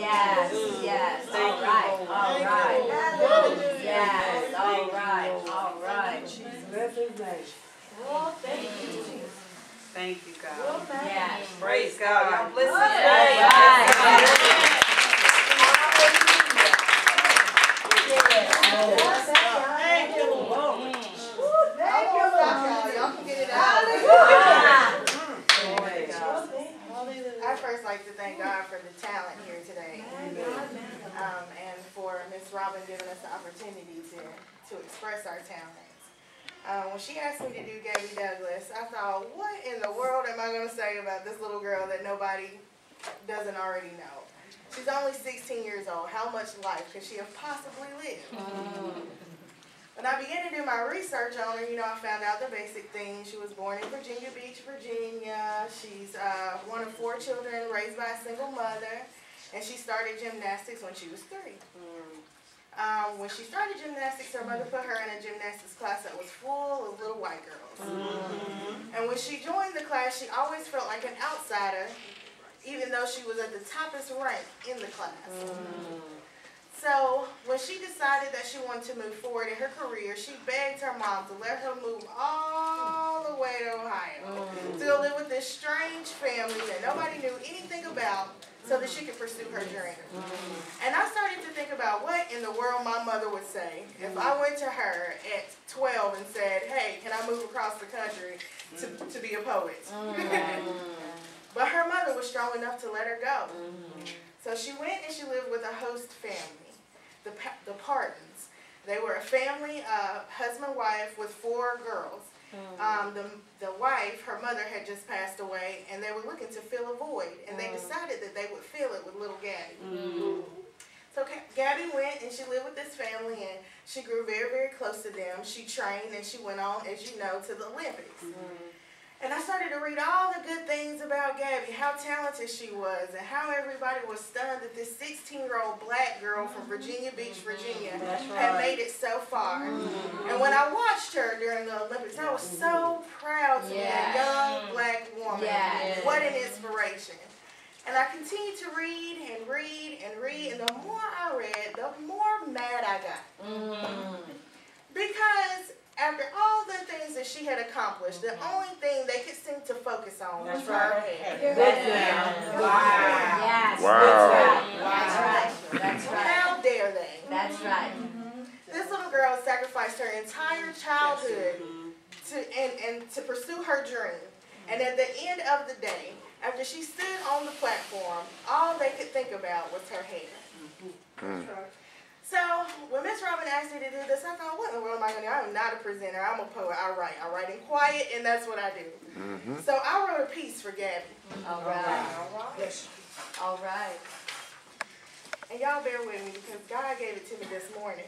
Yes, yes. All right, all right. Yes, all right, all right. Oh, thank you, Jesus. Thank you, God. Yes. Praise God. Y'all bless us. All right. Thank you, Lord. Thank you, Lord. Y'all can get it out. I first like to thank God for the talent here today. And for Miss Robin giving us the opportunity to express our talents. When she asked me to do Gabby Douglas, I thought, what in the world am I going to say about this little girl that nobody doesn't already know? She's only 16 years old. How much life could she have possibly lived? When I began to do my research on her, I found out the basic things. She was born in Virginia Beach, Virginia. She's one of 4 children raised by a single mother. And she started gymnastics when she was 3. When she started gymnastics, her mother put her in a gymnastics class that was full of little white girls. And when she joined the class, she always felt like an outsider, even though she was at the toppest rank in the class. So when she decided that she wanted to move forward in her career, she begged her mom to let her move all the way to Ohio to go live with this strange family that nobody knew anything about, so that she could pursue her dream. And I started to think about what in the world my mother would say if I went to her at 12 and said, hey, can I move across the country to be a poet? But her mother was strong enough to let her go. So she went and she lived with a host family, the Partons. They were a family, husband, wife, with 4 girls. The wife, her mother had just passed away, and they were looking to fill a void, and they decided that they would fill it with little Gabby. So Gabby went and she lived with this family, and she grew very, very close to them. She trained, and she went on, as you know, to the Olympics. And I started to read all the good things about Gabby, how talented she was, and how everybody was stunned that this 16-year-old black girl from Virginia Beach, Virginia, had made it so far. And when I watched her during the Olympics, I was so proud to be a young black woman. What an inspiration. And I continued to read and read and read, and the more I read, the more mad I got. Because after all the things that she had accomplished, the only thing they could seem to focus on was her hair. That's right. How dare they? That's right. This little girl sacrificed her entire childhood to pursue her dream. And at the end of the day, after she stood on the platform, all they could think about was her hair. So when Miss Robin asked me to do this, I thought, what in the world am I going to do? I'm not a presenter. I'm a poet. I write in quiet, and that's what I do. So I wrote a piece for Gabby. All right. All right. And y'all bear with me because God gave it to me this morning.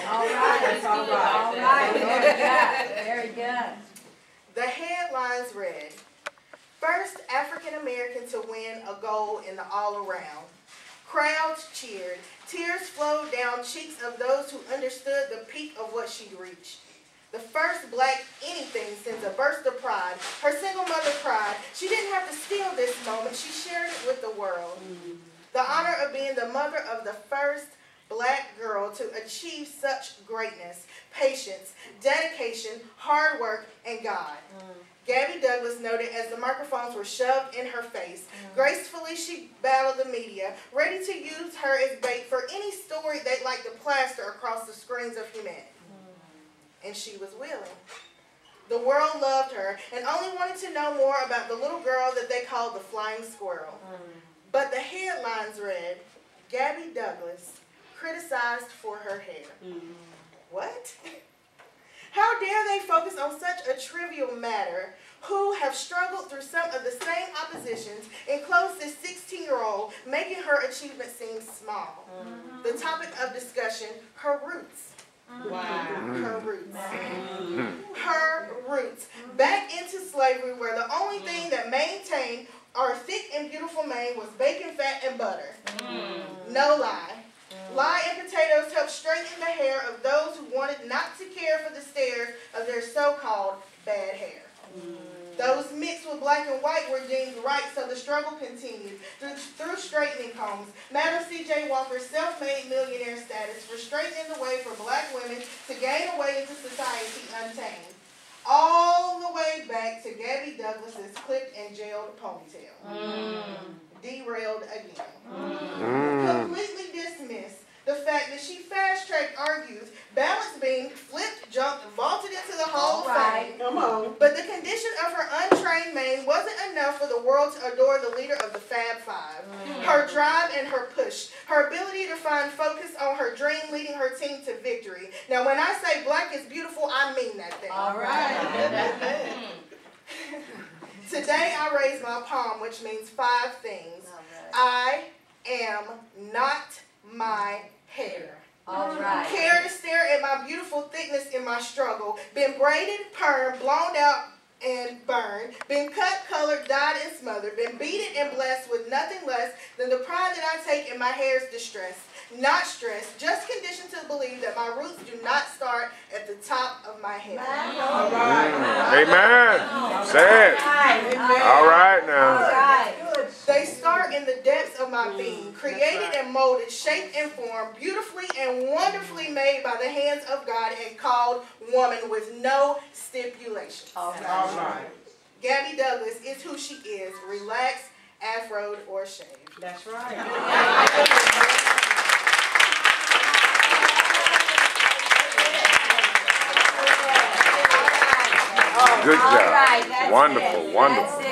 All right. All right. Very good. Very good. The headlines read, first African American to win a gold in the all-around. Crowds cheered. Tears flowed down cheeks of those who understood the peak of what she'd reached. The first black anything since a burst of pride. Her single mother cried. She didn't have to steal this moment. She shared it with the world. The honor of being the mother of the first black girl to achieve such greatness, patience, dedication, hard work, and God. Gabby Douglas noted as the microphones were shoved in her face. Gracefully, she battled the media, ready to use her as bait for any story they'd like to plaster across the screens of humanity. And she was willing. The world loved her and only wanted to know more about the little girl that they called the Flying Squirrel. But the headlines read, Gabby Douglas, criticized for her hair. What? How dare they focus on such a trivial matter, who have struggled through some of the same oppositions and close this 16-year-old, making her achievement seem small. The topic of discussion, her roots. Her roots. Her roots. Back into slavery, where the only thing that maintained our thick and beautiful mane was bacon fat and butter. No lie. Lye and potatoes helped straighten the hair of those who wanted not to care for the stares of their so-called bad hair. Those mixed with black and white were deemed right, so the struggle continued. Through straightening combs. Madam C.J. Walker's self-made millionaire status for straightening the way for black women to gain a way into society untamed. All the way back to Gabby Douglas's clipped and jailed ponytail. Derailed again. Completely dismissed the fact that she fast-tracked our youth, balance beamed, flipped, jumped, vaulted into the Hall of Fame. Come on. But the condition of her untrained mane wasn't enough for the world to adore the leader of the Fab Five. Her drive and her push, her ability to find focus on her dream leading her team to victory. Now when I say black is beautiful, I mean that thing. All right. Today I raise my palm, which means 5 things. I am not my hair. All right. Care to stare at my beautiful thickness in my struggle. Been braided, permed, blown out, and burned. Been cut, colored, dyed, and smothered. Been beaded and blessed with nothing less than the pride that I take in my hair's distress. Not stress, just conditioned to believe that my roots do not start at the top of my head. All right. Amen. Say it. All right now. All right. They start in the depths of my being, created and molded, shaped and formed, beautifully and wonderfully made by the hands of God and called woman with no stipulation. All right. All right. Gabby Douglas is who she is, relaxed, afroed, or shaved. That's right. Good All job. right, that's Wonderful, it. wonderful. That's